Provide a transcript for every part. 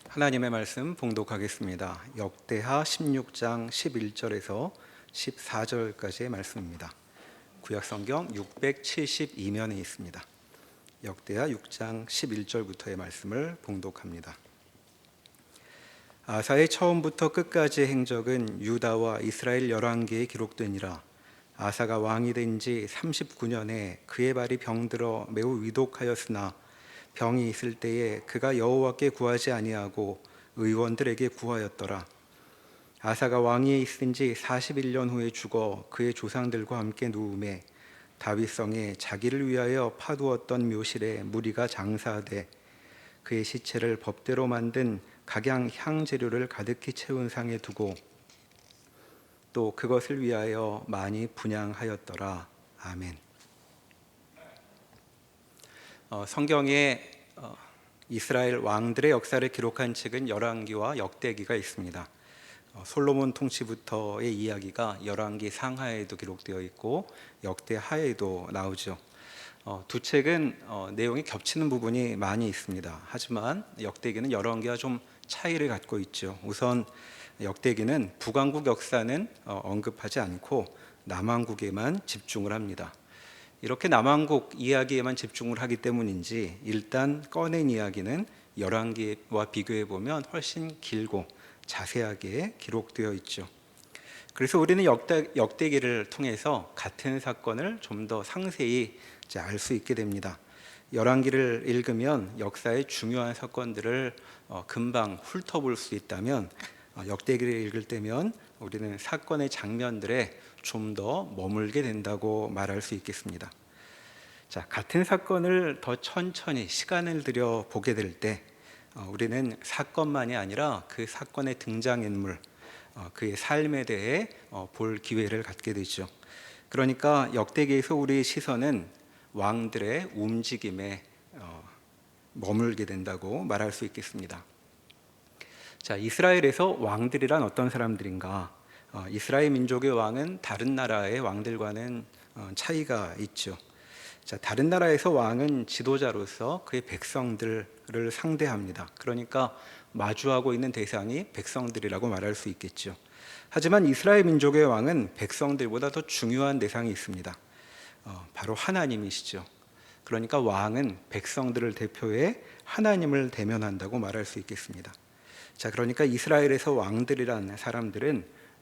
하나님의 말씀 봉독하겠습니다. 역대하 16장 11절에서 14절까지의 말씀입니다. 구약성경 672면에 있습니다. 역대하 6장 11절부터의 말씀을 봉독합니다. 아사의 처음부터 끝까지의 행적은 유다와 이스라엘 열왕기에 기록되니라. 아사가 왕이 된 지 39년에 그의 발이 병들어 매우 위독하였으나 병이 있을 때에 그가 여호와께 구하지 아니하고 의원들에게 구하였더라. 아사가 왕위에 있은 지 41년 후에 죽어 그의 조상들과 함께 누움에 다윗성에 자기를 위하여 파두었던 묘실에 무리가 장사하되 그의 시체를 법대로 만든 각양 향재료를 가득히 채운 상에 두고 또 그것을 위하여 많이 분향하였더라. 아멘. 성경에 이스라엘 왕들의 역사를 기록한 책은 열왕기와 역대기가 있습니다. 솔로몬 통치부터의 이야기가 열왕기 상하에도 기록되어 있고 역대하에도 나오죠. 두 책은 내용이 겹치는 부분이 많이 있습니다. 하지만 역대기는 열왕기와 좀 차이를 갖고 있죠. 우선 역대기는 북왕국 역사는 언급하지 않고 남왕국에만 집중을 합니다. 이렇게 남왕국 이야기에만 집중을 하기 때문인지 일단 꺼낸 이야기는 열왕기와 비교해 보면 훨씬 길고 자세하게 기록되어 있죠. 그래서 우리는 역대기를 통해서 같은 사건을 좀 더 상세히 알 수 있게 됩니다. 열왕기를 읽으면 역사의 중요한 사건들을 금방 훑어볼 수 있다면 역대기를 읽을 때면 우리는 사건의 장면들에 좀 더 머물게 된다고 말할 수 있겠습니다. 자, 같은 사건을 더 천천히 시간을 들여 보게 될 때 우리는 사건만이 아니라 그 사건의 등장인물, 그의 삶에 대해 볼 기회를 갖게 되죠. 그러니까 역대기에서 우리의 시선은 왕들의 움직임에 머물게 된다고 말할 수 있겠습니다. 자, 이스라엘에서 왕들이란 어떤 사람들인가? 이스라엘 민족의 왕은 다른 나라의 왕들과는 차이가 있죠. 자, 다른 나라에서 왕은 지도자로서 그의 백성들을 상대합니다. 그러니까 마주하고 있는 대상이 백성들이라고 말할 수 있겠죠. 하지만 이스라엘 민족의 왕은 백성들보다 더 중요한 대상이 있습니다. 바로 하나님이시죠. 그러니까 왕은 백성들을 대표해 하나님을 대면한다고 말할 수 있겠습니다. 자, 그러니까 이스라엘에서 왕들이라는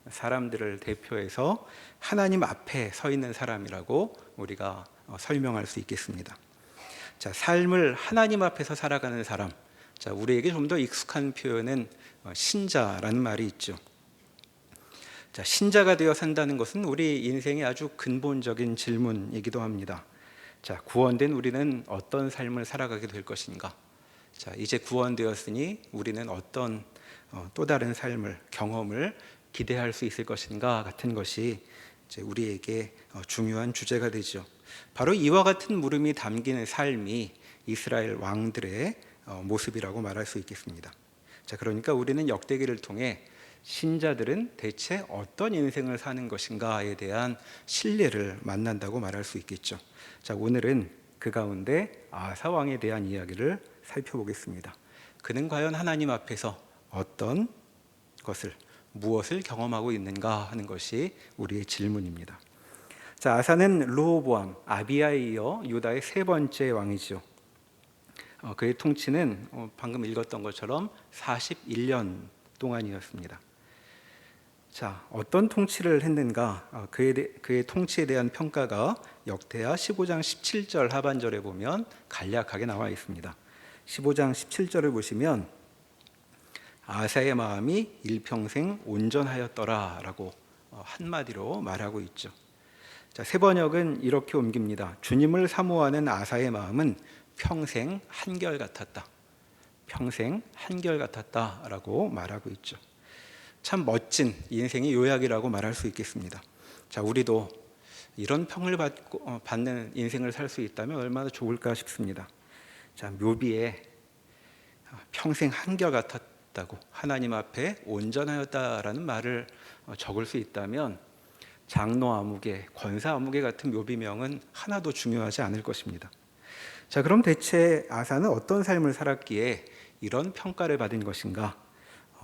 사람들을 대표해서 하나님 앞에 서 있는 사람이라고 우리가 설명할 수 있겠습니다. 자, 삶을 하나님 앞에서 살아가는 사람. 자, 우리에게 좀 더 익숙한 표현은 신자라는 말이 있죠. 자, 신자가 되어 산다는 것은 우리 인생의 아주 근본적인 질문이기도 합니다. 자, 구원된 우리는 어떤 삶을 살아가게 될 것인가? 자, 이제 구원되었으니 우리는 어떤 또 다른 삶을, 경험을 기대할 수 있을 것인가 같은 것이 이제 우리에게 중요한 주제가 되죠. 바로 이와 같은 물음이 담기는 삶이 이스라엘 왕들의 모습이라고 말할 수 있겠습니다. 자, 그러니까 우리는 역대기를 통해 신자들은 대체 어떤 인생을 사는 것인가에 대한 신뢰를 만난다고 말할 수 있겠죠. 자, 오늘은 그 가운데 아사 왕에 대한 이야기를 살펴보겠습니다. 그는 과연 하나님 앞에서 어떤 것을, 무엇을 경험하고 있는가 하는 것이 우리의 질문입니다. 자, 아사는 르호보암, 아비야에 이어 유다의 세 번째 왕이죠. 그의 통치는 방금 읽었던 것처럼 41년 동안이었습니다. 자, 어떤 통치를 했는가? 그의 통치에 대한 평가가 역대하 15장 17절 하반절에 보면 간략하게 나와 있습니다. 15장 17절을 보시면 아사의 마음이 일평생 온전하였더라 라고 한마디로 말하고 있죠. 자, 새 번역은 이렇게 옮깁니다. 주님을 사모하는 아사의 마음은 평생 한결같았다. 평생 한결같았다 라고 말하고 있죠. 참 멋진 인생의 요약이라고 말할 수 있겠습니다. 자, 우리도 이런 평을 받는 인생을 살 수 있다면 얼마나 좋을까 싶습니다. 자, 묘비에 평생 한결같았다고 하나님 앞에 온전하였다라는 말을 적을 수 있다면 장로 아무개, 권사 아무개 같은 묘비명은 하나도 중요하지 않을 것입니다. 자, 그럼 대체 아사는 어떤 삶을 살았기에 이런 평가를 받은 것인가?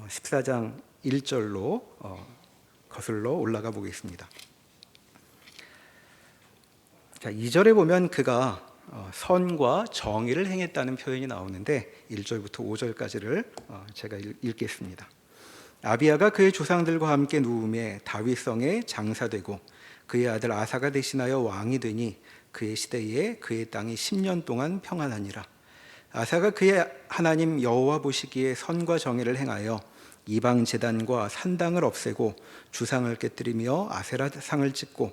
14장 1절로 거슬러 올라가 보겠습니다. 자, 2절에 보면 그가 선과 정의를 행했다는 표현이 나오는데 1절부터 5절까지를 제가 읽겠습니다. 아비야가 그의 조상들과 함께 누움에 다윗성에 장사되고 그의 아들 아사가 대신하여 왕이 되니 그의 시대에 그의 땅이 10년 동안 평안하니라. 아사가 그의 하나님 여호와 보시기에 선과 정의를 행하여 이방 제단과 산당을 없애고 주상을 깨뜨리며 아세라 상을 찍고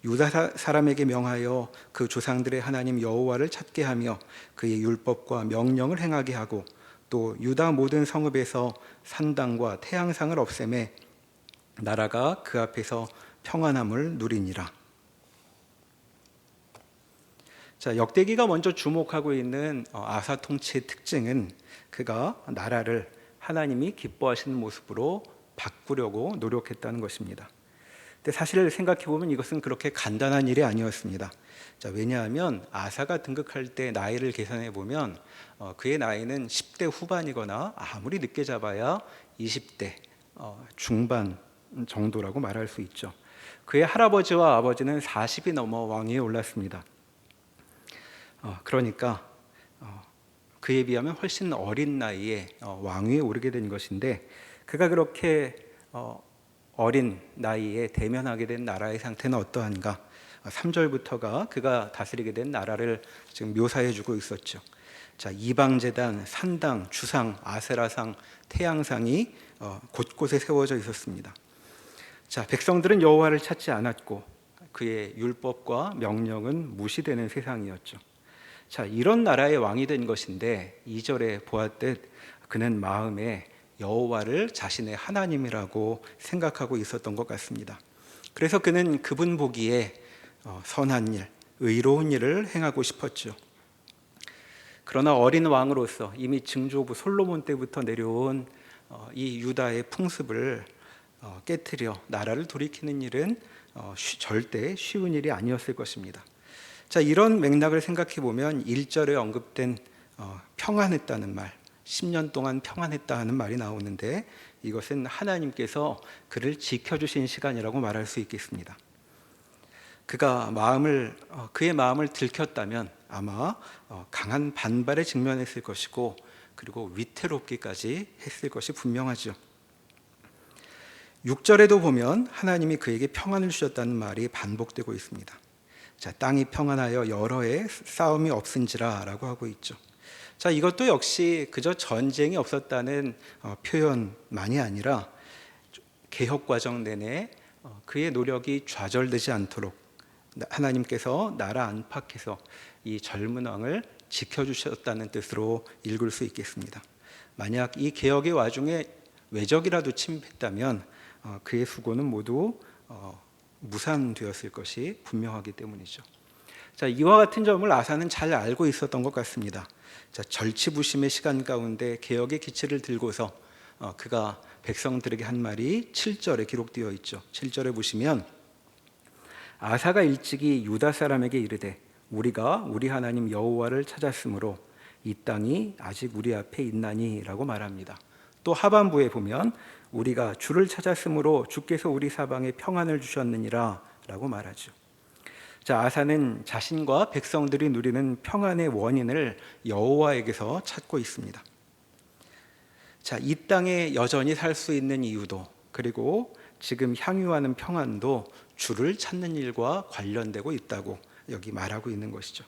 유다 사람에게 명하여 그 조상들의 하나님 여호와를 찾게 하며 그의 율법과 명령을 행하게 하고 또 유다 모든 성읍에서 산당과 태양상을 없애매 나라가 그 앞에서 평안함을 누리니라. 자, 역대기가 먼저 주목하고 있는 아사 통치의 특징은 그가 나라를 하나님이 기뻐하시는 모습으로 바꾸려고 노력했다는 것입니다. 근데 사실 생각해 보면 이것은 그렇게 간단한 일이 아니었습니다. 자, 왜냐하면 아사가 등극할 때 나이를 계산해 보면 그의 나이는 10대 후반이거나 아무리 늦게 잡아야 20대 중반 정도라고 말할 수 있죠. 그의 할아버지와 아버지는 40이 넘어 왕위에 올랐습니다. 그러니까 그에 비하면 훨씬 어린 나이에 왕위에 오르게 된 것인데 그가 그렇게 어린 나이에 대면하게 된 나라의 상태는 어떠한가? 3절부터가 그가 다스리게 된 나라를 지금 묘사해 주고 있었죠. 자, 이방제단, 산당, 주상, 아세라상, 태양상이 곳곳에 세워져 있었습니다. 자, 백성들은 여호와를 찾지 않았고 그의 율법과 명령은 무시되는 세상이었죠. 자, 이런 나라의 왕이 된 것인데 2절에 보았듯 그는 마음에 여호와를 자신의 하나님이라고 생각하고 있었던 것 같습니다. 그래서 그는 그분 보기에 선한 일, 의로운 일을 행하고 싶었죠. 그러나 어린 왕으로서 이미 증조부 솔로몬 때부터 내려온 이 유다의 풍습을 깨트려 나라를 돌이키는 일은 절대 쉬운 일이 아니었을 것입니다. 자, 이런 맥락을 생각해 보면 1절에 언급된 평안했다는 말, 10년 동안 평안했다 하는 말이 나오는데 이것은 하나님께서 그를 지켜주신 시간이라고 말할 수 있겠습니다. 그의 마음을 들켰다면 아마 강한 반발에 직면했을 것이고 그리고 위태롭기까지 했을 것이 분명하죠. 6절에도 보면 하나님이 그에게 평안을 주셨다는 말이 반복되고 있습니다. 자, 땅이 평안하여 여러 해 싸움이 없은지라 라고 하고 있죠. 자, 이것도 역시 그저 전쟁이 없었다는 표현만이 아니라 개혁 과정 내내 그의 노력이 좌절되지 않도록 하나님께서 나라 안팎에서 이 젊은 왕을 지켜주셨다는 뜻으로 읽을 수 있겠습니다. 만약 이 개혁의 와중에 외적이라도 침입했다면 그의 수고는 모두 무산되었을 것이 분명하기 때문이죠. 자, 이와 같은 점을 아사는 잘 알고 있었던 것 같습니다. 자, 절치부심의 시간 가운데 개혁의 기치를 들고서 그가 백성들에게 한 말이 7절에 기록되어 있죠. 7절에 보시면 아사가 일찍이 유다 사람에게 이르되 우리가 우리 하나님 여호와를 찾았으므로 이 땅이 아직 우리 앞에 있나니라고 말합니다. 또 하반부에 보면 우리가 주를 찾았으므로 주께서 우리 사방에 평안을 주셨느니라 라고 말하죠. 자, 아사는 자신과 백성들이 누리는 평안의 원인을 여호와에게서 찾고 있습니다. 자, 이 땅에 여전히 살 수 있는 이유도 그리고 지금 향유하는 평안도 주를 찾는 일과 관련되고 있다고 여기 말하고 있는 것이죠.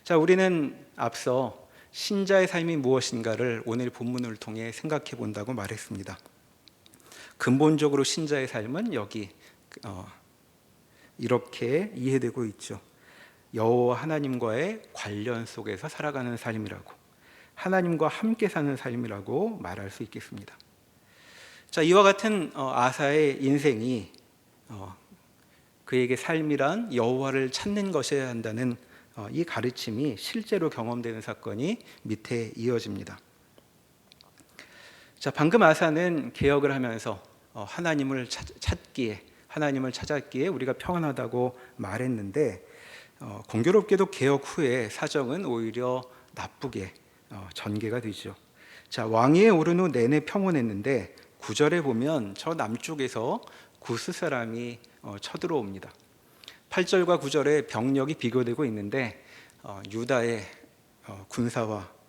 자, 우리는 앞서 신자의 삶이 무엇인가를 오늘 본문을 통해 생각해 본다고 말했습니다. 근본적으로 신자의 삶은 여기 이렇게 이해되고 있죠. 여호와 하나님과의 관련 속에서 살아가는 삶이라고, 하나님과 함께 사는 삶이라고 말할 수 있겠습니다. 자, 이와 같은 아사의 인생이 그에게 삶이란 여호와를 찾는 것이어야 한다는 이 가르침이 실제로 경험되는 사건이 밑에 이어집니다. 자, 방금 아사는 개혁을 하면서 하나님을 찾았기에 우리가 평안하다고 말했는데 공교롭게도 개혁 후에 사정은 오히려 나쁘게 전개가 되죠. 자, 왕위에 오른 후 내내 평온했는데 9절에 보면 저 남쪽에서 구스 사람이 쳐들어옵니다. 8절과 9절에 병력이 비교되고 있는데 유다의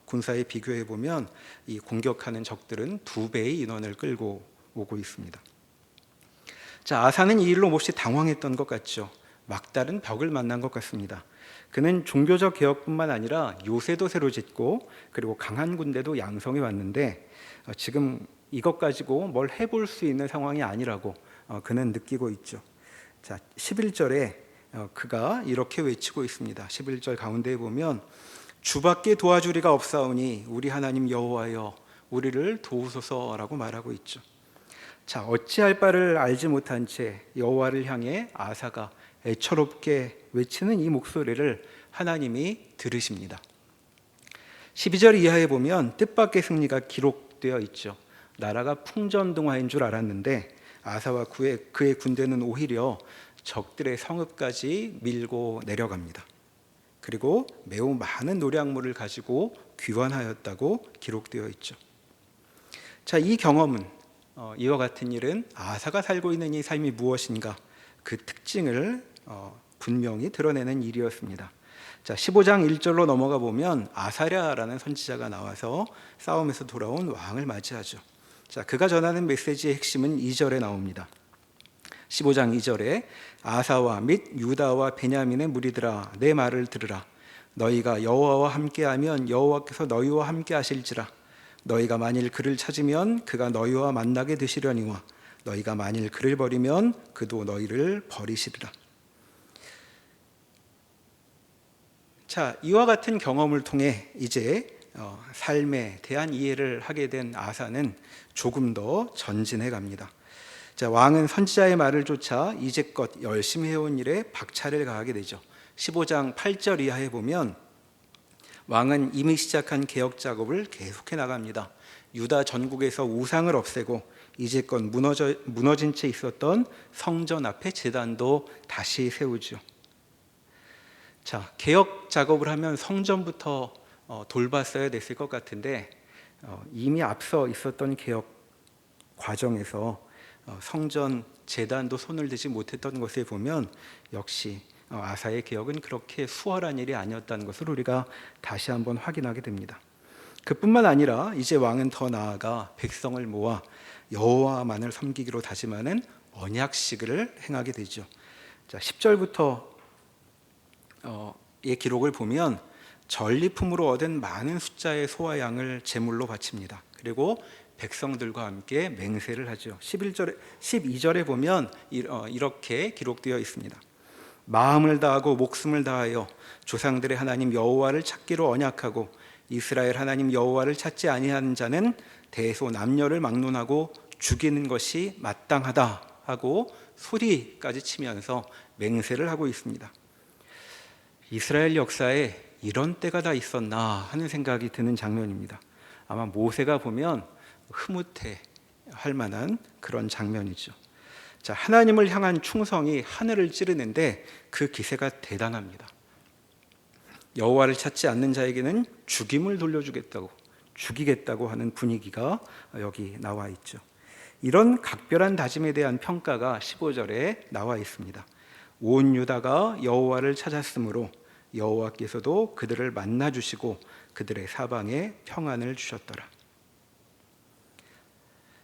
군사에 비교해 보면 이 공격하는 적들은 2배의 인원을 끌고 오고 있습니다. 자, 아사는 이 일로 몹시 당황했던 것 같죠. 막다른 벽을 만난 것 같습니다. 그는 종교적 개혁뿐만 아니라 요새도 새로 짓고 그리고 강한 군대도 양성해 왔는데 지금 이것 가지고 뭘 해볼 수 있는 상황이 아니라고 그는 느끼고 있죠. 자, 11절에 그가 이렇게 외치고 있습니다. 11절 가운데에 보면 주밖에 도와주리가 없사오니 우리 하나님 여호와여 우리를 도우소서라고 말하고 있죠. 자, 어찌할 바를 알지 못한 채 여호와를 향해 아사가 애처롭게 외치는 이 목소리를 하나님이 들으십니다. 12절 이하에 보면 뜻밖의 승리가 기록되어 있죠. 나라가 풍전등화인 줄 알았는데 아사와 그의 군대는 오히려 적들의 성읍까지 밀고 내려갑니다. 그리고 매우 많은 노략물을 가지고 귀환하였다고 기록되어 있죠. 자, 이 경험은 이와 같은 일은 아사가 살고 있는 이 삶이 무엇인가 그 특징을 분명히 드러내는 일이었습니다. 자, 15장 1절로 넘어가 보면 아사랴라는 선지자가 나와서 싸움에서 돌아온 왕을 맞이하죠. 자, 그가 전하는 메시지의 핵심은 2절에 나옵니다. 15장 2절에 아사와 및 유다와 베냐민의 무리들아 내 말을 들으라. 너희가 여호와와 함께하면 여호와께서 너희와 함께하실지라. 너희가 만일 그를 찾으면 그가 너희와 만나게 되시려니와 너희가 만일 그를 버리면 그도 너희를 버리시리라. 자, 이와 같은 경험을 통해 이제 삶에 대한 이해를 하게 된 아사는 조금 더 전진해 갑니다. 자, 왕은 선지자의 말을 쫓아 이제껏 열심히 해온 일에 박차를 가하게 되죠. 15장 8절 이하에 보면 왕은 이미 시작한 개혁 작업을 계속해 나갑니다. 유다 전국에서 우상을 없애고 이제껏 무너진 채 있었던 성전 앞에 제단도 다시 세우죠. 자, 개혁 작업을 하면 성전부터 돌봤어야 됐을 것 같은데 이미 앞서 있었던 개혁 과정에서 성전 제단도 손을 대지 못했던 것에 보면 역시 아사의 개혁은 그렇게 수월한 일이 아니었다는 것을 우리가 다시 한번 확인하게 됩니다. 그뿐만 아니라 이제 왕은 더 나아가 백성을 모아 여호와만을 섬기기로 다짐하는 언약식을 행하게 되죠. 자, 10절부터 의 기록을 보면 전리품으로 얻은 많은 숫자의 소와 양을 제물로 바칩니다. 그리고 백성들과 함께 맹세를 하죠. 12절에 보면 이렇게 기록되어 있습니다. 마음을 다하고 목숨을 다하여 조상들의 하나님 여호와를 찾기로 언약하고 이스라엘 하나님 여호와를 찾지 아니하는 자는 대소 남녀를 막론하고 죽이는 것이 마땅하다 하고 소리까지 치면서 맹세를 하고 있습니다. 이스라엘 역사에 이런 때가 다 있었나 하는 생각이 드는 장면입니다. 아마 모세가 보면 흐뭇해 할 만한 그런 장면이죠. 자, 하나님을 향한 충성이 하늘을 찌르는데 그 기세가 대단합니다. 여호와를 찾지 않는 자에게는 죽임을 죽이겠다고 하는 분위기가 여기 나와 있죠. 이런 각별한 다짐에 대한 평가가 15절에 나와 있습니다. 온 유다가 여호와를 찾았으므로 여호와께서도 그들을 만나 주시고 그들의 사방에 평안을 주셨더라.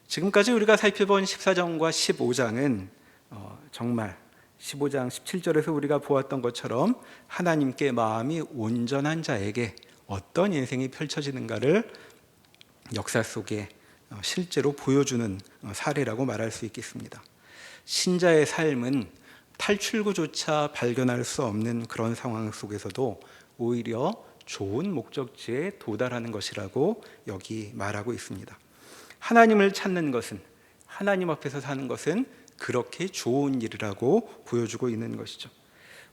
지금까지 우리가 살펴본 14장과 15장은 정말 15장 17절에서 우리가 보았던 것처럼 하나님께 마음이 온전한 자에게 어떤 인생이 펼쳐지는가를 역사 속에 실제로 보여주는 사례라고 말할 수 있겠습니다. 신자의 삶은 탈출구조차 발견할 수 없는 그런 상황 속에서도 오히려 좋은 목적지에 도달하는 것이라고 여기 말하고 있습니다. 하나님을 찾는 것은, 하나님 앞에서 사는 것은 그렇게 좋은 일이라고 보여주고 있는 것이죠.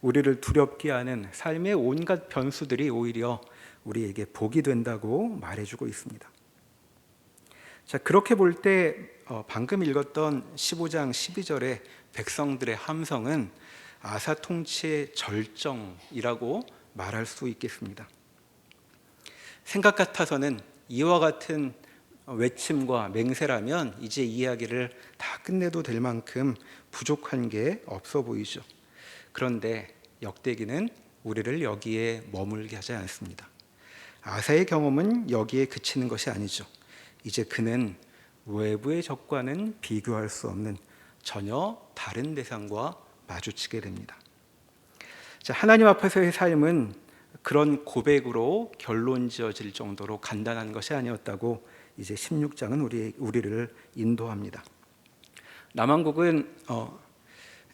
우리를 두렵게 하는 삶의 온갖 변수들이 오히려 우리에게 복이 된다고 말해주고 있습니다. 자, 그렇게 볼 때 방금 읽었던 15장 12절의 백성들의 함성은 아사 통치의 절정이라고 말할 수 있겠습니다. 생각 같아서는 이와 같은 외침과 맹세라면 이제 이야기를 다 끝내도 될 만큼 부족한 게 없어 보이죠. 그런데 역대기는 우리를 여기에 머물게 하지 않습니다. 아사의 경험은 여기에 그치는 것이 아니죠. 이제 그는 외부의 적과는 비교할 수 없는 전혀 다른 대상과 마주치게 됩니다. 자, 하나님 앞에서의 삶은 그런 고백으로 결론 지어질 정도로 간단한 것이 아니었다고 이제 16장은 우리를 인도합니다. 남왕국은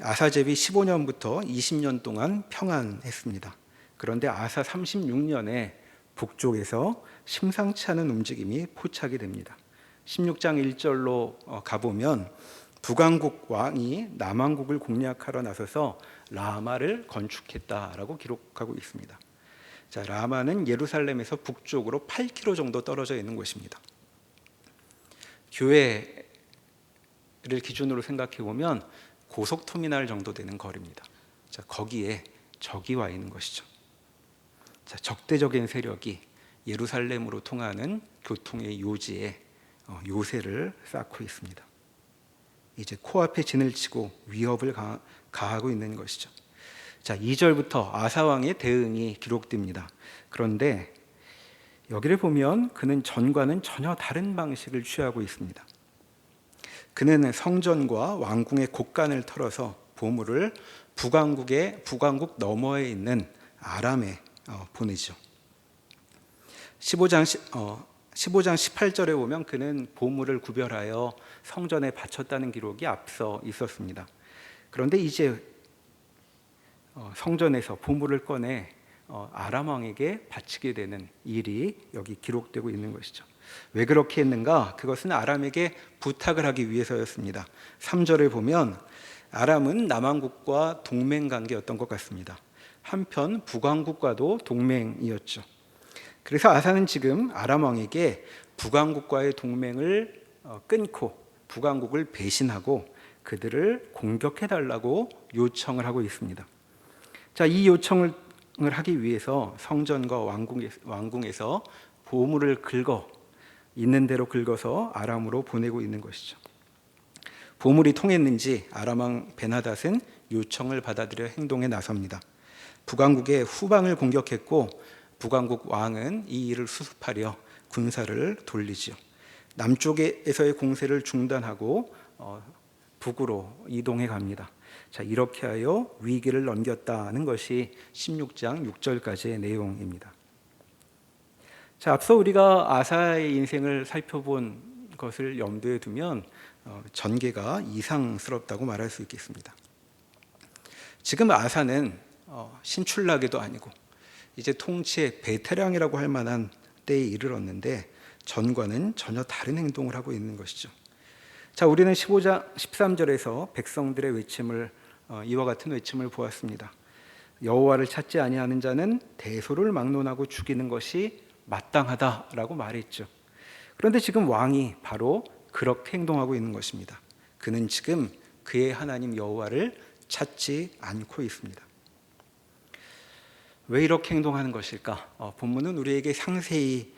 아사 제위 15년부터 20년 동안 평안했습니다. 그런데 아사 36년에 북쪽에서 심상치 않은 움직임이 포착이 됩니다. 16장 1절로 가보면 북왕국 왕이 남왕국을 공략하러 나서서 라마를 건축했다라고 기록하고 있습니다. 자, 라마는 예루살렘에서 북쪽으로 8km 정도 떨어져 있는 곳입니다. 교회를 기준으로 생각해 보면 고속터미널 정도 되는 거리입니다. 자, 거기에 적이 와 있는 것이죠. 자, 적대적인 세력이 예루살렘으로 통하는 교통의 요지에 요새를 쌓고 있습니다. 이제 코앞에 진을 치고 위협을 가하고 있는 것이죠. 자, 2절부터 아사 왕의 대응이 기록됩니다. 그런데 여기를 보면 그는 전과는 전혀 다른 방식을 취하고 있습니다. 그는 성전과 왕궁의 곳간을 털어서 보물을 북왕국 너머에 있는 아람에 보내죠. 15장 18절에 보면 그는 보물을 구별하여 성전에 바쳤다는 기록이 앞서 있었습니다. 그런데 이제 성전에서 보물을 꺼내 아람 왕에게 바치게 되는 일이 여기 기록되고 있는 것이죠. 왜 그렇게 했는가? 그것은 아람에게 부탁을 하기 위해서였습니다. 3절을 보면 아람은 남왕국과 동맹 관계였던 것 같습니다. 한편 북왕국과도 동맹이었죠. 그래서 아사는 지금 아람 왕에게 북왕국과의 동맹을 끊고 북왕국을 배신하고 그들을 공격해 달라고 요청을 하고 있습니다. 자, 이 요청을 하기 위해서 성전과 왕궁에서 보물을 있는 대로 긁어서 아람으로 보내고 있는 것이죠. 보물이 통했는지 아람 왕 베나닷은 요청을 받아들여 행동에 나섭니다. 북왕국의 후방을 공격했고 북왕국 왕은 이 일을 수습하려 군사를 돌리지요. 남쪽에서의 공세를 중단하고 북으로 이동해 갑니다. 자, 이렇게 하여 위기를 넘겼다는 것이 16장 6절까지의 내용입니다. 자, 앞서 우리가 아사의 인생을 살펴본 것을 염두에 두면 전개가 이상스럽다고 말할 수 있겠습니다. 지금 아사는 신출나게도 아니고 이제 통치의 베테랑이라고 할 만한 때에 이르렀는데 전과는 전혀 다른 행동을 하고 있는 것이죠. 자, 우리는 15장 13절에서 백성들의 외침을 이와 같은 외침을 보았습니다. 여호와를 찾지 아니하는 자는 대소를 막론하고 죽이는 것이 마땅하다라고 말했죠. 그런데 지금 왕이 바로 그렇게 행동하고 있는 것입니다. 그는 지금 그의 하나님 여호와를 찾지 않고 있습니다. 왜 이렇게 행동하는 것일까? 본문은 우리에게 상세히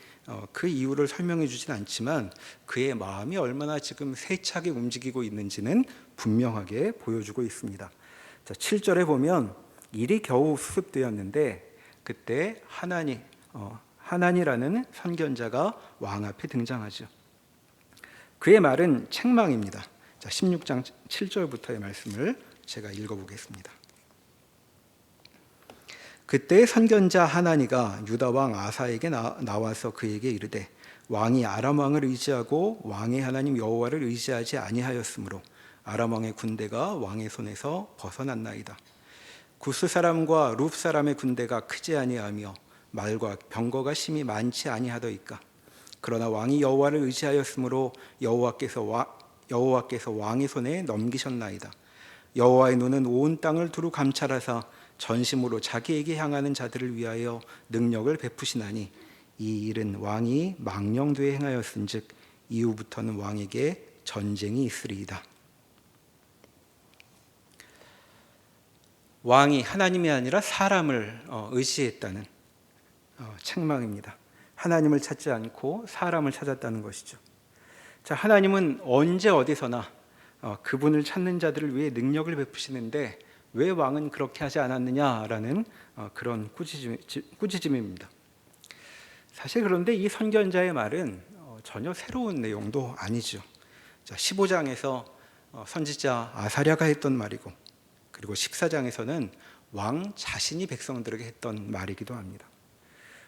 그 이유를 설명해 주진 않지만 그의 마음이 얼마나 지금 세차게 움직이고 있는지는 분명하게 보여주고 있습니다. 자, 7절에 보면 일이 겨우 수습되었는데 그때 하나니라는 선견자가 왕 앞에 등장하죠. 그의 말은 책망입니다. 자, 16장 7절부터의 말씀을 제가 읽어보겠습니다. 그때 선견자 하나니가 유다 왕 아사에게 나와서 그에게 이르되 왕이 아람 왕을 의지하고 왕의 하나님 여호와를 의지하지 아니하였으므로 아람 왕의 군대가 왕의 손에서 벗어났나이다. 구스 사람과 룹 사람의 군대가 크지 아니하며 말과 병거가 심히 많지 아니하더이까. 그러나 왕이 여호와를 의지하였으므로 여호와께서 왕의 손에 넘기셨나이다. 여호와의 눈은 온 땅을 두루 감찰하사 전심으로 자기에게 향하는 자들을 위하여 능력을 베푸시나니 이 일은 왕이 망령되이 행하였은즉 이후부터는 왕에게 전쟁이 있으리이다. 왕이 하나님이 아니라 사람을 의지했다는 책망입니다. 하나님을 찾지 않고 사람을 찾았다는 것이죠. 자, 하나님은 언제 어디서나 그분을 찾는 자들을 위해 능력을 베푸시는데 왜 왕은 그렇게 하지 않았느냐라는 그런 꾸짖음입니다. 사실 그런데 이 선견자의 말은 전혀 새로운 내용도 아니죠. 자, 15장에서 선지자 아사랴가 했던 말이고, 그리고 14장에서는 왕 자신이 백성들에게 했던 말이기도 합니다.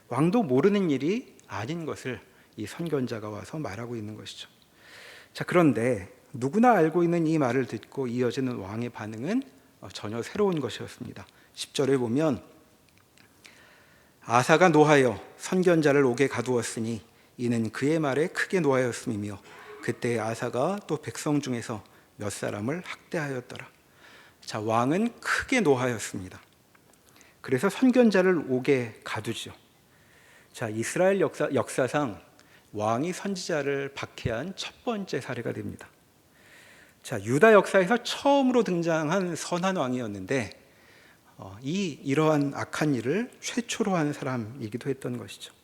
왕도 모르는 일이 아닌 것을 이 선견자가 와서 말하고 있는 것이죠. 자, 그런데 누구나 알고 있는 이 말을 듣고 이어지는 왕의 반응은 전혀 새로운 것이었습니다. 10절에 보면 아사가 노하여 선견자를 옥에 가두었으니 이는 그의 말에 크게 노하였음이며 그때 아사가 또 백성 중에서 몇 사람을 학대하였더라. 자, 왕은 크게 노하였습니다. 그래서 선견자를 옥에 가두죠. 자, 이스라엘 역사상 왕이 선지자를 박해한 첫 번째 사례가 됩니다. 자, 유다 역사에서 처음으로 등장한 선한 왕이었는데 이러한 악한 일을 최초로 한 사람이기도 했던 것이죠.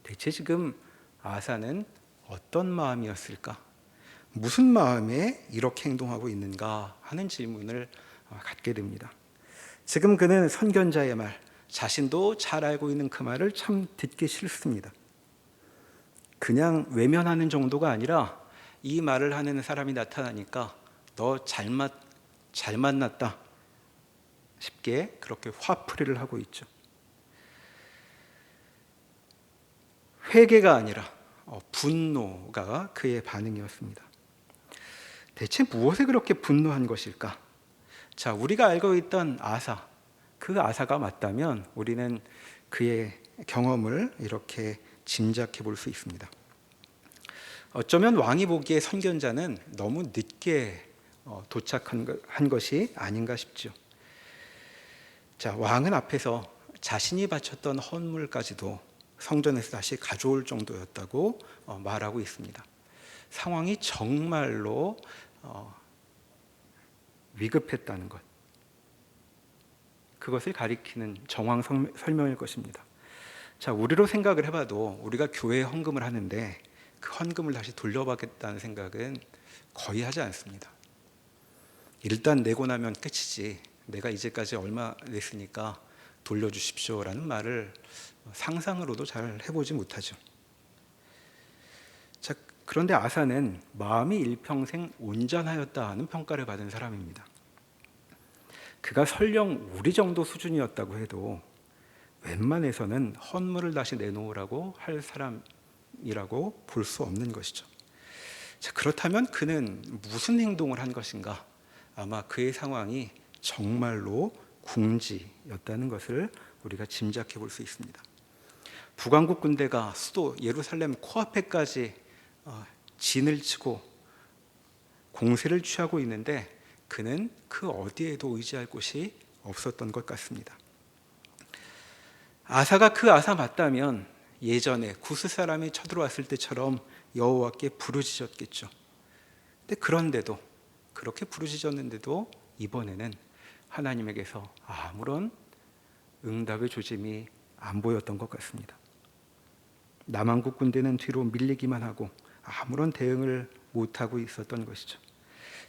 대체 지금 아사는 어떤 마음이었을까? 무슨 마음에 이렇게 행동하고 있는가 하는 질문을 갖게 됩니다. 지금 그는 선견자의 말, 자신도 잘 알고 있는 그 말을 참 듣기 싫습니다. 그냥 외면하는 정도가 아니라 이 말을 하는 사람이 나타나니까 너 잘 만났다 쉽게 그렇게 화풀이를 하고 있죠. 회개가 아니라 분노가 그의 반응이었습니다. 대체 무엇에 그렇게 분노한 것일까? 자, 우리가 알고 있던 아사, 그 아사가 맞다면 우리는 그의 경험을 이렇게 짐작해 볼 수 있습니다. 어쩌면 왕이 보기에 선견자는 너무 늦게 도착한 것이 아닌가 싶죠. 자, 왕은 앞에서 자신이 바쳤던 헌물까지도 성전에서 다시 가져올 정도였다고 말하고 있습니다. 상황이 정말로 위급했다는 것, 그것을 가리키는 정황 설명일 것입니다. 자, 우리로 생각을 해봐도 우리가 교회에 헌금을 하는데 그 헌금을 다시 돌려받겠다는 생각은 거의 하지 않습니다. 일단 내고 나면 끝이지, 내가 이제까지 얼마 냈으니까 돌려주십시오라는 말을 상상으로도 잘 해보지 못하죠. 자, 그런데 아사는 마음이 일평생 온전하였다 하는 평가를 받은 사람입니다. 그가 설령 우리 정도 수준이었다고 해도 웬만해서는 헌물을 다시 내놓으라고 할 사람이라고 볼 수 없는 것이죠. 자, 그렇다면 그는 무슨 행동을 한 것인가? 아마 그의 상황이 정말로 궁지였다는 것을 우리가 짐작해 볼 수 있습니다. 북왕국 군대가 수도 예루살렘 코앞에까지 진을 치고 공세를 취하고 있는데 그는 그 어디에도 의지할 곳이 없었던 것 같습니다. 아사가 그 아사 맞다면 예전에 구스 사람이 쳐들어왔을 때처럼 여호와께 부르짖었겠죠. 근데 그런데도, 그렇게 부르짖었는데도 이번에는 하나님에게서 아무런 응답의 조짐이 안 보였던 것 같습니다. 남왕국 군대는 뒤로 밀리기만 하고 아무런 대응을 못하고 있었던 것이죠.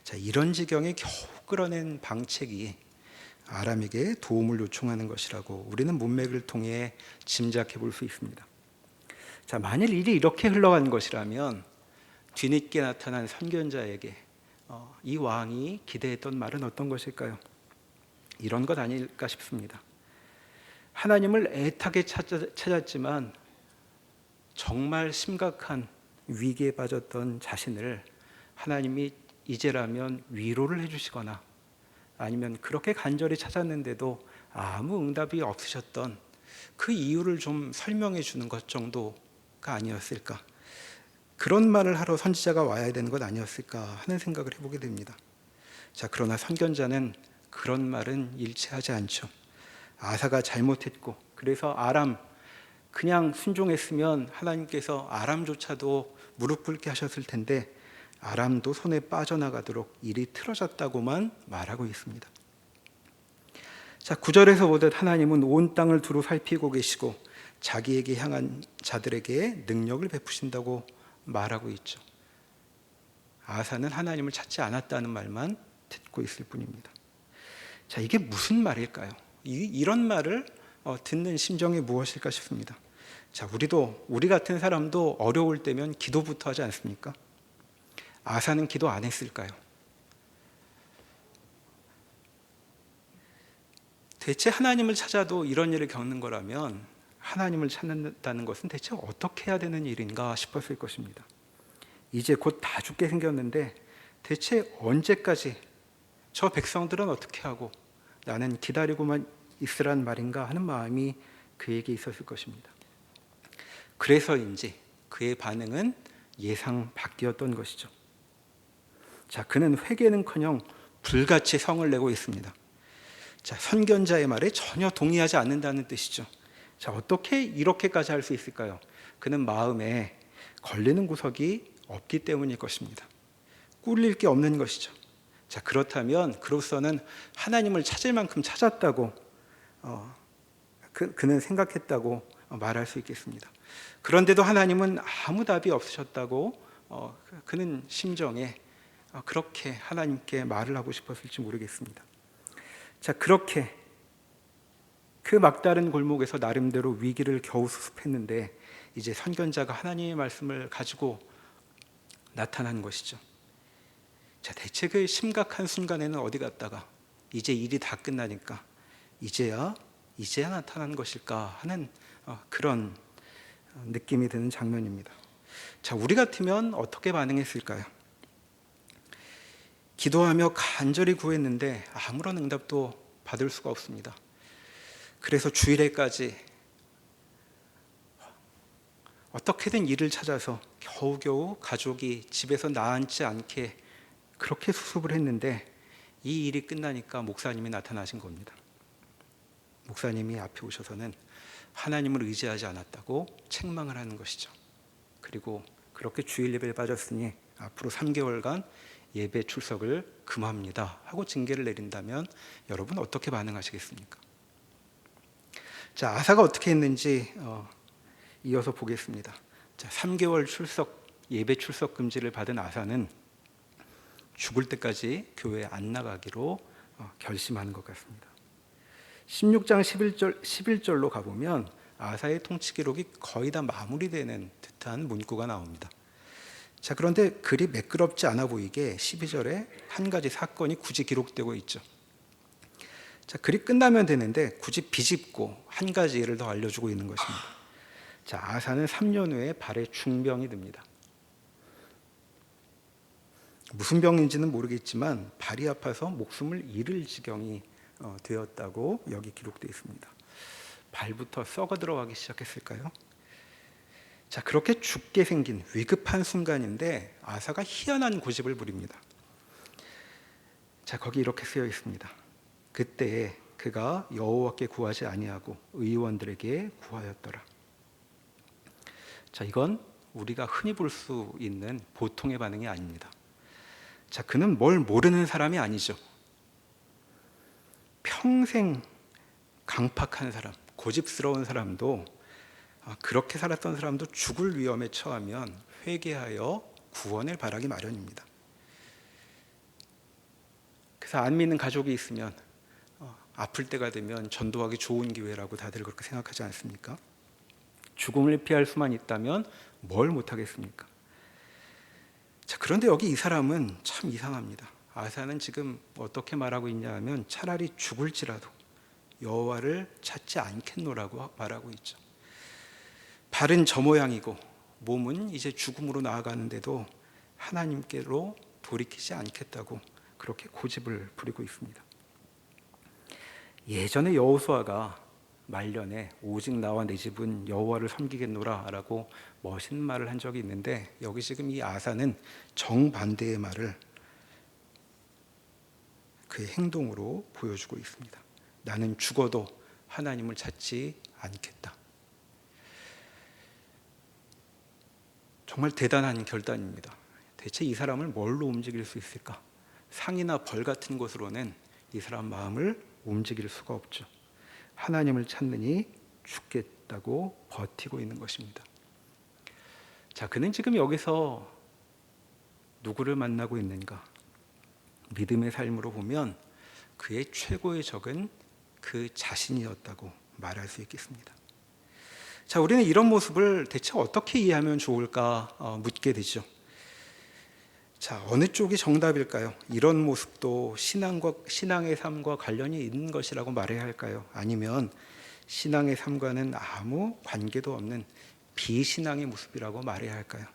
자, 이런 지경에 겨우 끌어낸 방책이 아람에게 도움을 요청하는 것이라고 우리는 문맥을 통해 짐작해 볼 수 있습니다. 자, 만일 일이 이렇게 흘러간 것이라면 뒤늦게 나타난 선견자에게 이 왕이 기대했던 말은 어떤 것일까요? 이런 것 아닐까 싶습니다. 하나님을 애타게 찾았지만 정말 심각한 위기에 빠졌던 자신을 하나님이 이제라면 위로를 해주시거나 아니면 그렇게 간절히 찾았는데도 아무 응답이 없으셨던 그 이유를 좀 설명해 주는 것 정도가 아니었을까, 그런 말을 하러 선지자가 와야 되는 것 아니었을까 하는 생각을 해보게 됩니다. 자, 그러나 선견자는 그런 말은 일치하지 않죠. 아사가 잘못했고 그래서 아람, 그냥 순종했으면 하나님께서 아람조차도 무릎 꿇게 하셨을 텐데 아람도 손에 빠져나가도록 일이 틀어졌다고만 말하고 있습니다. 자, 9절에서 보듯 하나님은 온 땅을 두루 살피고 계시고 자기에게 향한 자들에게 능력을 베푸신다고 말하고 있죠. 아사는 하나님을 찾지 않았다는 말만 듣고 있을 뿐입니다. 자, 이게 무슨 말일까요? 이런 말을 듣는 심정이 무엇일까 싶습니다. 자, 우리 같은 사람도 어려울 때면 기도부터 하지 않습니까? 아사는 기도 안 했을까요? 대체 하나님을 찾아도 이런 일을 겪는 거라면 하나님을 찾는다는 것은 대체 어떻게 해야 되는 일인가 싶었을 것입니다. 이제 곧 다 죽게 생겼는데 대체 언제까지 저 백성들은 어떻게 하고 나는 기다리고만 있으란 말인가 하는 마음이 그에게 있었을 것입니다. 그래서인지 그의 반응은 예상 밖이었던 것이죠. 자, 그는 회개는커녕 불같이 성을 내고 있습니다. 자, 선견자의 말에 전혀 동의하지 않는다는 뜻이죠. 자, 어떻게 이렇게까지 할 수 있을까요? 그는 마음에 걸리는 구석이 없기 때문일 것입니다. 꿀릴 게 없는 것이죠. 자, 그렇다면 그로서는 하나님을 찾을 만큼 찾았다고 그는 생각했다고 말할 수 있겠습니다. 그런데도 하나님은 아무 답이 없으셨다고 그는 심정에 그렇게 하나님께 말을 하고 싶었을지 모르겠습니다. 자, 그렇게 그 막다른 골목에서 나름대로 위기를 겨우 수습했는데 이제 선견자가 하나님의 말씀을 가지고 나타난 것이죠. 자, 대체 그 심각한 순간에는 어디 갔다가 이제 일이 다 끝나니까 이제야 나타난 것일까 하는 그런 느낌이 드는 장면입니다. 자, 우리 같으면 어떻게 반응했을까요? 기도하며 간절히 구했는데 아무런 응답도 받을 수가 없습니다. 그래서 주일에까지 어떻게든 일을 찾아서 겨우겨우 가족이 집에서 나앉지 않게 그렇게 수습을 했는데 이 일이 끝나니까 목사님이 나타나신 겁니다. 목사님이 앞에 오셔서는 하나님을 의지하지 않았다고 책망을 하는 것이죠. 그리고 그렇게 주일 예배에 빠졌으니 앞으로 3개월간 예배 출석을 금합니다 하고 징계를 내린다면 여러분 어떻게 반응하시겠습니까? 자, 아사가 어떻게 했는지 이어서 보겠습니다. 자, 3개월 예배 출석 금지를 받은 아사는 죽을 때까지 교회에 안 나가기로 결심하는 것 같습니다. 16장 11절로 가보면 아사의 통치 기록이 거의 다 마무리되는 듯한 문구가 나옵니다. 자, 그런데 그리 매끄럽지 않아 보이게 12절에 한 가지 사건이 굳이 기록되고 있죠. 자, 글이 끝나면 되는데 굳이 비집고 한 가지 예를 더 알려주고 있는 것입니다. 자, 아사는 3년 후에 발에 중병이 듭니다. 무슨 병인지는 모르겠지만 발이 아파서 목숨을 잃을 지경이 되었다고 여기 기록되어 있습니다. 발부터 썩어 들어가기 시작했을까요? 자, 그렇게 죽게 생긴 위급한 순간인데 아사가 희한한 고집을 부립니다. 자, 거기 이렇게 쓰여 있습니다. 그때에 그가 여호와께 구하지 아니하고 의원들에게 구하였더라. 자, 이건 우리가 흔히 볼 수 있는 보통의 반응이 아닙니다. 자, 그는 뭘 모르는 사람이 아니죠. 평생 강팍한 사람, 고집스러운 사람도 그렇게 살았던 사람도 죽을 위험에 처하면 회개하여 구원을 바라기 마련입니다. 그래서 안 믿는 가족이 있으면 아플 때가 되면 전도하기 좋은 기회라고 다들 그렇게 생각하지 않습니까? 죽음을 피할 수만 있다면 뭘 못하겠습니까? 자, 그런데 여기 이 사람은 참 이상합니다. 아사는 지금 어떻게 말하고 있냐 하면 차라리 죽을지라도 여호와를 찾지 않겠노라고 말하고 있죠. 발은 저 모양이고 몸은 이제 죽음으로 나아가는데도 하나님께로 돌이키지 않겠다고 그렇게 고집을 부리고 있습니다. 예전에 여호수아가 말년에 오직 나와 내 집은 여호와를 섬기겠노라 라고 멋있는 말을 한 적이 있는데 여기 지금 이 아사는 정반대의 말을 그의 행동으로 보여주고 있습니다. 나는 죽어도 하나님을 찾지 않겠다. 정말 대단한 결단입니다. 대체 이 사람을 뭘로 움직일 수 있을까? 상이나 벌 같은 것으로는 이 사람 마음을 움직일 수가 없죠. 하나님을 찾느니 죽겠다고 버티고 있는 것입니다. 자, 그는 지금 여기서 누구를 만나고 있는가? 믿음의 삶으로 보면 그의 최고의 적은 그 자신이었다고 말할 수 있겠습니다. 자, 우리는 이런 모습을 대체 어떻게 이해하면 좋을까 묻게 되죠. 자, 어느 쪽이 정답일까요? 이런 모습도 신앙의 삶과 관련이 있는 것이라고 말해야 할까요? 아니면 신앙의 삶과는 아무 관계도 없는 비신앙의 모습이라고 말해야 할까요?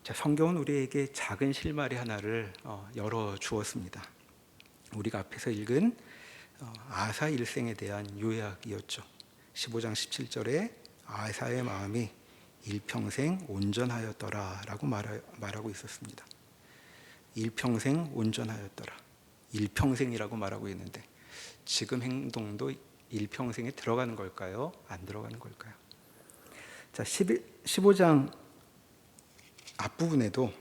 자, 성경은 우리에게 작은 실마리 하나를 열어 주었습니다. 우리가 앞에서 읽은 아사 일생에 대한 요약이었죠. 15장 17절에 아사의 마음이 일평생 온전하였더라 라고 말하고 있었습니다. 일평생 온전하였더라. 일평생이라고 말하고 있는데 지금 행동도 일평생에 들어가는 걸까요? 안 들어가는 걸까요? 자, 15장 앞부분에도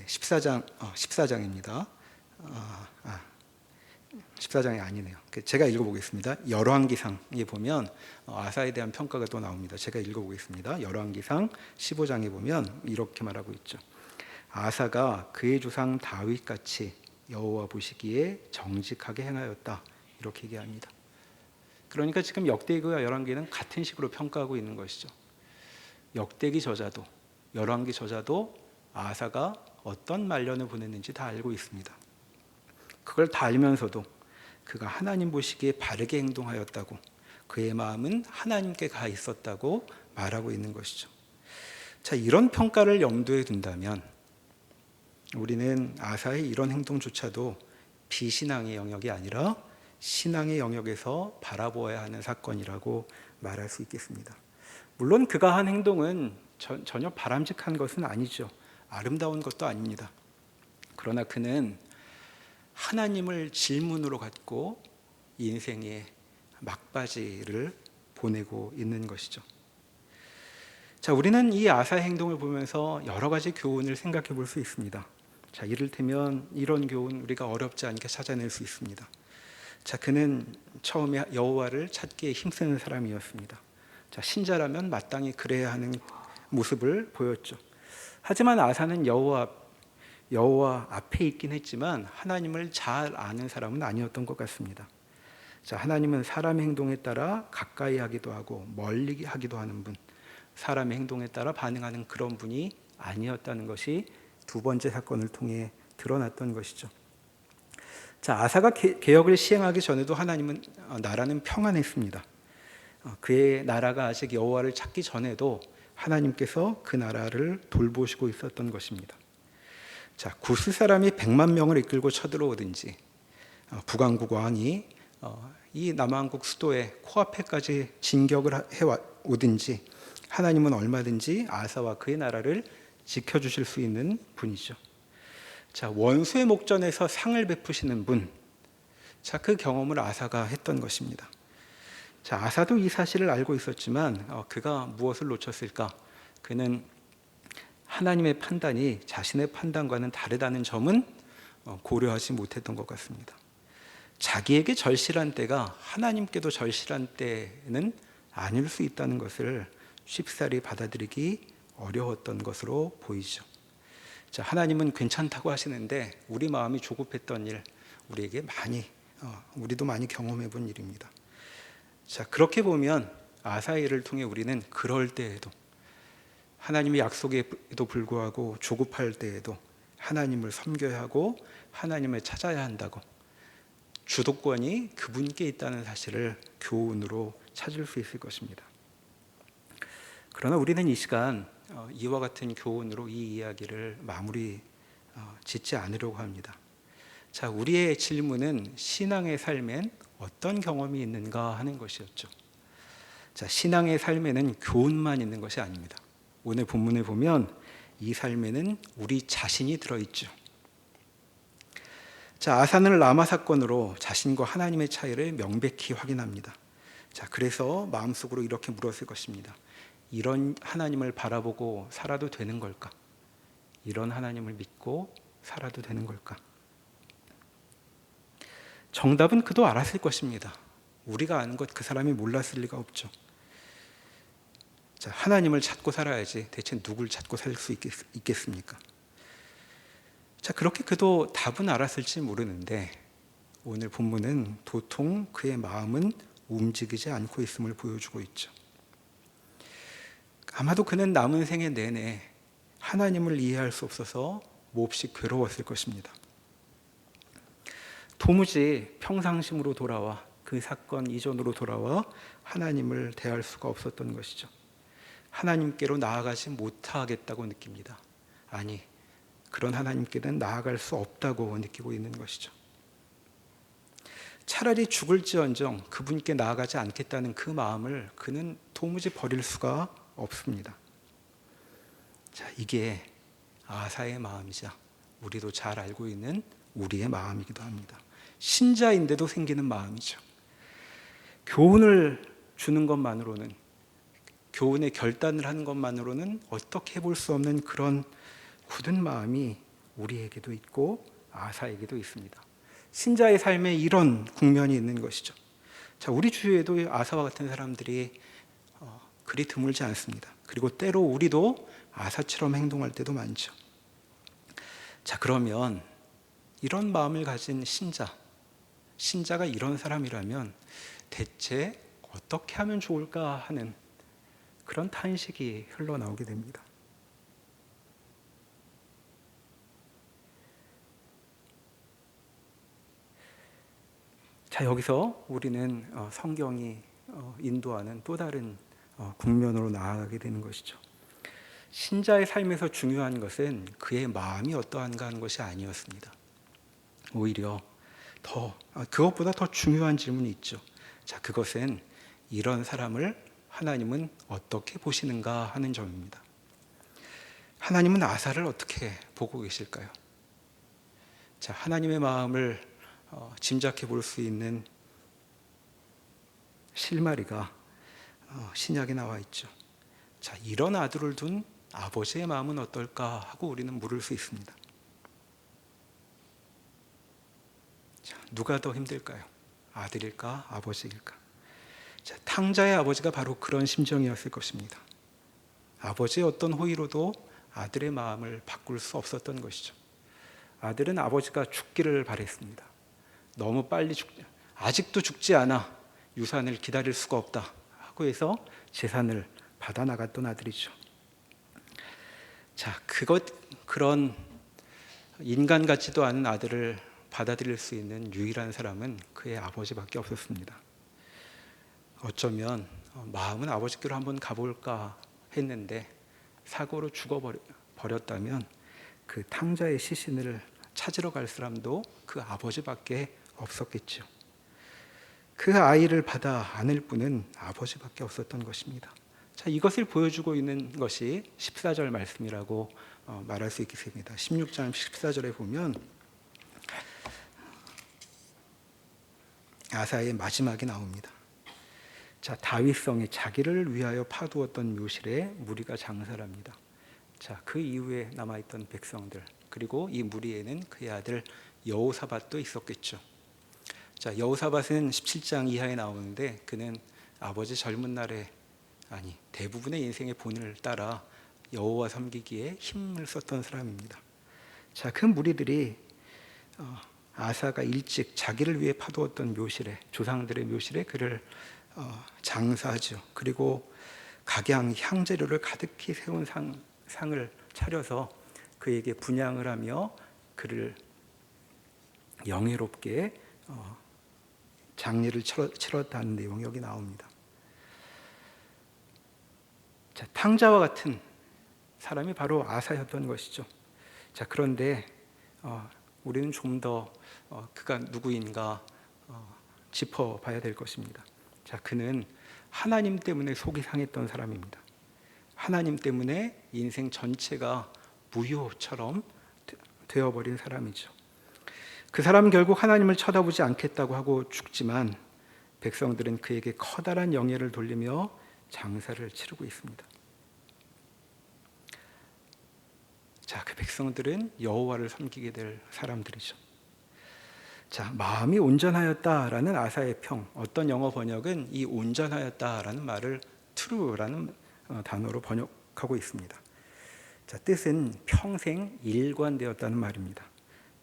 14장입니다. 14장이 아니네요. 제가 읽어보겠습니다. 열왕기상에 보면 아사에 대한 평가가 또 나옵니다. 제가 읽어보겠습니다. 열왕기상 15장에 보면 이렇게 말하고 있죠. 아사가 그의 조상 다윗같이 여호와 보시기에 정직하게 행하였다. 이렇게 얘기합니다. 그러니까 지금 역대기와 열왕기는 같은 식으로 평가하고 있는 것이죠. 역대기 저자도 열왕기 저자도 아사가 어떤 말년을 보냈는지 다 알고 있습니다. 그걸 다 알면서도 그가 하나님 보시기에 바르게 행동하였다고, 그의 마음은 하나님께 가 있었다고 말하고 있는 것이죠. 자, 이런 평가를 염두에 둔다면 우리는 아사의 이런 행동조차도 비신앙의 영역이 아니라 신앙의 영역에서 바라보아야 하는 사건이라고 말할 수 있겠습니다. 물론 그가 한 행동은 전혀 바람직한 것은 아니죠. 아름다운 것도 아닙니다. 그러나 그는 하나님을 질문으로 갖고 인생의 막바지를 보내고 있는 것이죠. 자, 우리는 이 아사의 행동을 보면서 여러 가지 교훈을 생각해 볼 수 있습니다. 자, 이를테면 이런 교훈 우리가 어렵지 않게 찾아낼 수 있습니다. 자, 그는 처음에 여호와를 찾기에 힘쓰는 사람이었습니다. 자, 신자라면 마땅히 그래야 하는 모습을 보였죠. 하지만 아사는 여호와 앞에 있긴 했지만 하나님을 잘 아는 사람은 아니었던 것 같습니다. 자, 하나님은 사람의 행동에 따라 가까이 하기도 하고 멀리 하기도 하는 분, 사람의 행동에 따라 반응하는 그런 분이 아니었다는 것이 두 번째 사건을 통해 드러났던 것이죠. 자, 아사가 개혁을 시행하기 전에도 하나님은 나라는 평안했습니다. 그의 나라가 아직 여호와를 찾기 전에도 하나님께서 그 나라를 돌보시고 있었던 것입니다. 자, 구스 사람이 100만 명을 이끌고 쳐들어오든지 북왕국 왕이 이 남왕국 수도의 코앞에까지 진격을 해오든지 하나님은 얼마든지 아사와 그의 나라를 지켜주실 수 있는 분이죠. 자, 원수의 목전에서 상을 베푸시는 분, 자, 그 경험을 아사가 했던 것입니다. 자, 아사도 이 사실을 알고 있었지만 그가 무엇을 놓쳤을까? 그는 하나님의 판단이 자신의 판단과는 다르다는 점은 고려하지 못했던 것 같습니다. 자기에게 절실한 때가 하나님께도 절실한 때는 아닐 수 있다는 것을 쉽사리 받아들이기 어려웠던 것으로 보이죠. 자, 하나님은 괜찮다고 하시는데 우리 마음이 조급했던 일, 우리도 많이 경험해 본 일입니다. 자, 그렇게 보면 아사의 일을 통해 우리는 그럴 때에도 하나님의 약속에도 불구하고 조급할 때에도 하나님을 섬겨야 하고 하나님을 찾아야 한다고, 주도권이 그분께 있다는 사실을 교훈으로 찾을 수 있을 것입니다. 그러나 우리는 이 시간 이와 같은 교훈으로 이 이야기를 마무리 짓지 않으려고 합니다. 자, 우리의 질문은 신앙의 삶엔 어떤 경험이 있는가 하는 것이었죠. 자, 신앙의 삶에는 교훈만 있는 것이 아닙니다. 오늘 본문을 보면 이 삶에는 우리 자신이 들어있죠. 자, 아사는 라마 사건으로 자신과 하나님의 차이를 명백히 확인합니다. 자, 그래서 마음속으로 이렇게 물었을 것입니다. 이런 하나님을 바라보고 살아도 되는 걸까? 이런 하나님을 믿고 살아도 되는 걸까? 정답은 그도 알았을 것입니다. 우리가 아는 것 그 사람이 몰랐을 리가 없죠. 자, 하나님을 찾고 살아야지 대체 누굴 찾고 살 수 있겠습니까? 자, 그렇게 그도 답은 알았을지 모르는데 오늘 본문은 도통 그의 마음은 움직이지 않고 있음을 보여주고 있죠. 아마도 그는 남은 생애 내내 하나님을 이해할 수 없어서 몹시 괴로웠을 것입니다. 도무지 평상심으로 돌아와 그 사건 이전으로 돌아와 하나님을 대할 수가 없었던 것이죠. 하나님께로 나아가지 못하겠다고 느낍니다. 아니, 그런 하나님께는 나아갈 수 없다고 느끼고 있는 것이죠. 차라리 죽을지언정 그분께 나아가지 않겠다는 그 마음을 그는 도무지 버릴 수가 없습니다. 자, 이게 아사의 마음이자 우리도 잘 알고 있는 우리의 마음이기도 합니다. 신자인데도 생기는 마음이죠. 교훈을 주는 것만으로는, 교훈의 결단을 하는 것만으로는 어떻게 해볼 수 없는 그런 굳은 마음이 우리에게도 있고 아사에게도 있습니다. 신자의 삶에 이런 국면이 있는 것이죠. 자, 우리 주위에도 아사와 같은 사람들이 그리 드물지 않습니다. 그리고 때로 우리도 아사처럼 행동할 때도 많죠. 자, 그러면 이런 마음을 가진 신자가 이런 사람이라면 대체 어떻게 하면 좋을까 하는 그런 탄식이 흘러나오게 됩니다. 자, 여기서 우리는 성경이 인도하는 또 다른 국면으로 나아가게 되는 것이죠. 신자의 삶에서 중요한 것은 그의 마음이 어떠한가 하는 것이 아니었습니다. 오히려 그것보다 더 중요한 질문이 있죠. 자, 그것은 이런 사람을 하나님은 어떻게 보시는가 하는 점입니다. 하나님은 아사를 어떻게 보고 계실까요? 자, 하나님의 마음을 짐작해 볼 수 있는 실마리가 신약에 나와 있죠. 자, 이런 아들을 둔 아버지의 마음은 어떨까 하고 우리는 물을 수 있습니다. 자, 누가 더 힘들까요? 아들일까? 아버지일까? 자, 탕자의 아버지가 바로 그런 심정이었을 것입니다. 아버지의 어떤 호의로도 아들의 마음을 바꿀 수 없었던 것이죠. 아들은 아버지가 죽기를 바랬습니다. 너무 빨리 아직도 죽지 않아 유산을 기다릴 수가 없다 하고 해서 재산을 받아 나갔던 아들이죠. 자, 그런 인간 같지도 않은 아들을 받아들일 수 있는 유일한 사람은 그의 아버지밖에 없었습니다. 어쩌면 마음은 아버지께로 한번 가볼까 했는데 사고로 죽어버렸다면 그 탕자의 시신을 찾으러 갈 사람도 그 아버지밖에 없었겠죠. 그 아이를 받아 안을 분은 아버지밖에 없었던 것입니다. 자, 이것을 보여주고 있는 것이 14절 말씀이라고 말할 수 있겠습니다. 16장 14절에 보면 아사의 마지막이 나옵니다. 자, 다윗성이 자기를 위하여 파두었던 묘실에 무리가 장사랍니다. 자, 그 이후에 남아있던 백성들, 그리고 이 무리에는 그의 아들 여호사밧도 있었겠죠. 자, 여호사밧은 17장 이하에 나오는데 그는 아버지 젊은 날에 대부분의 인생의 본을 따라 여호와 섬기기에 힘을 썼던 사람입니다. 자, 그 무리들이 아사가 일찍 자기를 위해 파두었던 묘실에, 조상들의 묘실에 그를 장사하죠. 그리고 각양 향재료를 가득히 세운 상을 차려서 그에게 분향을 하며 그를 영예롭게 장례를 치렀다는 내용이 여기 나옵니다. 자, 탕자와 같은 사람이 바로 아사였던 것이죠. 자, 그런데 우리는 좀 더 그가 누구인가 짚어봐야 될 것입니다. 자, 그는 하나님 때문에 속이 상했던 사람입니다. 하나님 때문에 인생 전체가 무효처럼 되어버린 사람이죠. 그 사람은 결국 하나님을 쳐다보지 않겠다고 하고 죽지만 백성들은 그에게 커다란 영예를 돌리며 장사를 치르고 있습니다. 자, 그 백성들은 여호와를 섬기게 될 사람들이죠. 자, 마음이 온전하였다라는 아사의 평, 어떤 영어 번역은 이 온전하였다라는 말을 true라는 단어로 번역하고 있습니다. 자, 뜻은 평생 일관되었다는 말입니다.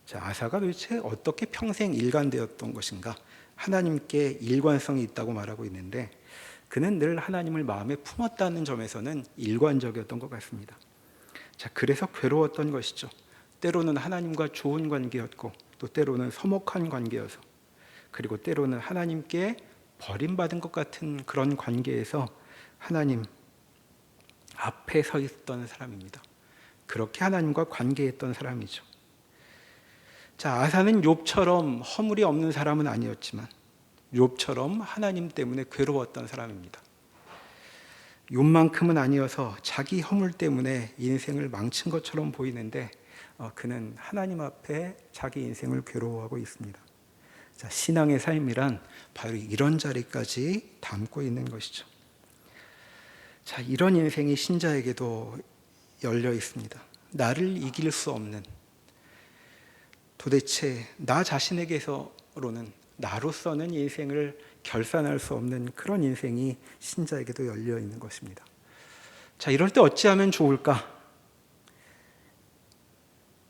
자, 아사가 도대체 어떻게 평생 일관되었던 것인가? 하나님께 일관성이 있다고 말하고 있는데 그는 늘 하나님을 마음에 품었다는 점에서는 일관적이었던 것 같습니다. 자, 그래서 괴로웠던 것이죠. 때로는 하나님과 좋은 관계였고 또 때로는 서먹한 관계여서 그리고 때로는 하나님께 버림받은 것 같은 그런 관계에서 하나님 앞에 서 있던 사람입니다. 그렇게 하나님과 관계했던 사람이죠. 자, 아사는 욥처럼 허물이 없는 사람은 아니었지만 욥처럼 하나님 때문에 괴로웠던 사람입니다. 욥만큼은 아니어서 자기 허물 때문에 인생을 망친 것처럼 보이는데 그는 하나님 앞에 자기 인생을 괴로워하고 있습니다. 자, 신앙의 삶이란 바로 이런 자리까지 담고 있는 것이죠. 자, 이런 인생이 신자에게도 열려 있습니다. 나를 이길 수 없는, 도대체 나 자신에게서로는 나로서는 인생을 결산할 수 없는 그런 인생이 신자에게도 열려 있는 것입니다. 자, 이럴 때 어찌하면 좋을까?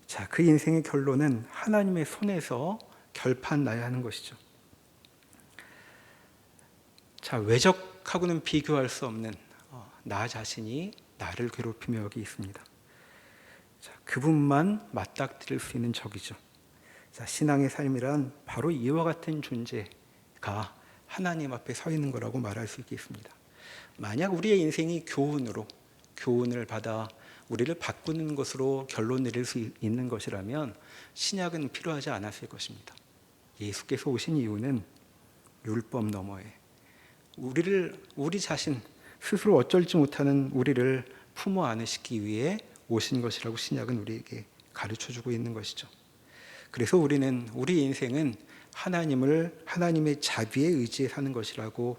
자, 그 인생의 결론은 하나님의 손에서 결판 나야 하는 것이죠. 자, 외적하고는 비교할 수 없는 나 자신이 나를 괴롭히며 여기 있습니다. 자, 그분만 맞닥뜨릴 수 있는 적이죠. 자, 신앙의 삶이란 바로 이와 같은 존재가 하나님 앞에 서 있는 거라고 말할 수 있겠습니다. 만약 우리의 인생이 교훈을 받아 우리를 바꾸는 것으로 결론 내릴 수 있는 것이라면 신약은 필요하지 않았을 것입니다. 예수께서 오신 이유는 율법 너머에 우리 자신 스스로 어쩔 줄 못하는 우리를 품어 안으시기 위해 오신 것이라고 신약은 우리에게 가르쳐주고 있는 것이죠. 그래서 우리 인생은 하나님의 자비에 의지해 사는 것이라고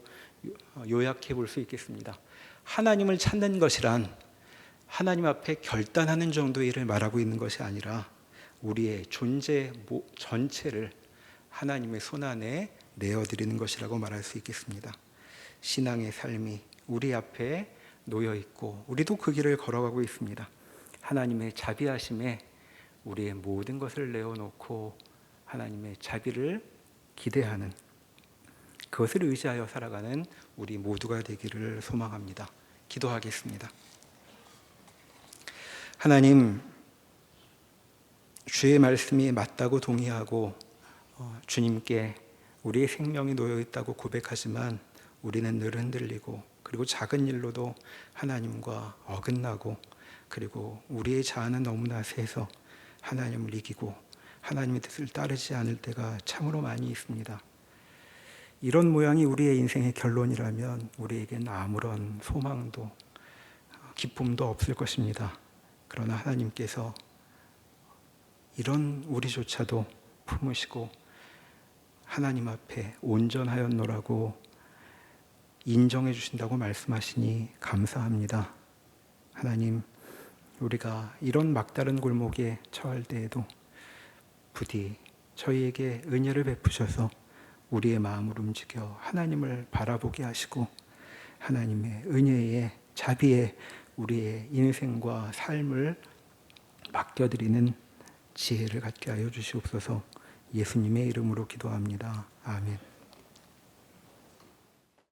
요약해 볼 수 있겠습니다. 하나님을 찾는 것이란 하나님 앞에 결단하는 정도의 일을 말하고 있는 것이 아니라 우리의 존재 전체를 하나님의 손안에 내어드리는 것이라고 말할 수 있겠습니다. 신앙의 삶이 우리 앞에 놓여 있고 우리도 그 길을 걸어가고 있습니다. 하나님의 자비하심에 우리의 모든 것을 내어놓고 하나님의 자비를 기대하는, 그것을 의지하여 살아가는 우리 모두가 되기를 소망합니다. 기도하겠습니다. 하나님, 주의 말씀이 맞다고 동의하고 주님께 우리의 생명이 놓여 있다고 고백하지만 우리는 늘 흔들리고 그리고 작은 일로도 하나님과 어긋나고 그리고 우리의 자아는 너무나 세서 하나님을 이기고 하나님의 뜻을 따르지 않을 때가 참으로 많이 있습니다. 이런 모양이 우리의 인생의 결론이라면 우리에겐 아무런 소망도 기쁨도 없을 것입니다. 그러나 하나님께서 이런 우리조차도 품으시고 하나님 앞에 온전하였노라고 인정해 주신다고 말씀하시니 감사합니다. 하나님, 우리가 이런 막다른 골목에 처할 때에도 부디 저희에게 은혜를 베푸셔서 우리의 마음을 움직여 하나님을 바라보게 하시고 하나님의 은혜에 자비에 우리의 인생과 삶을 맡겨드리는 지혜를 갖게 하여 주시옵소서. 예수님의 이름으로 기도합니다. 아멘.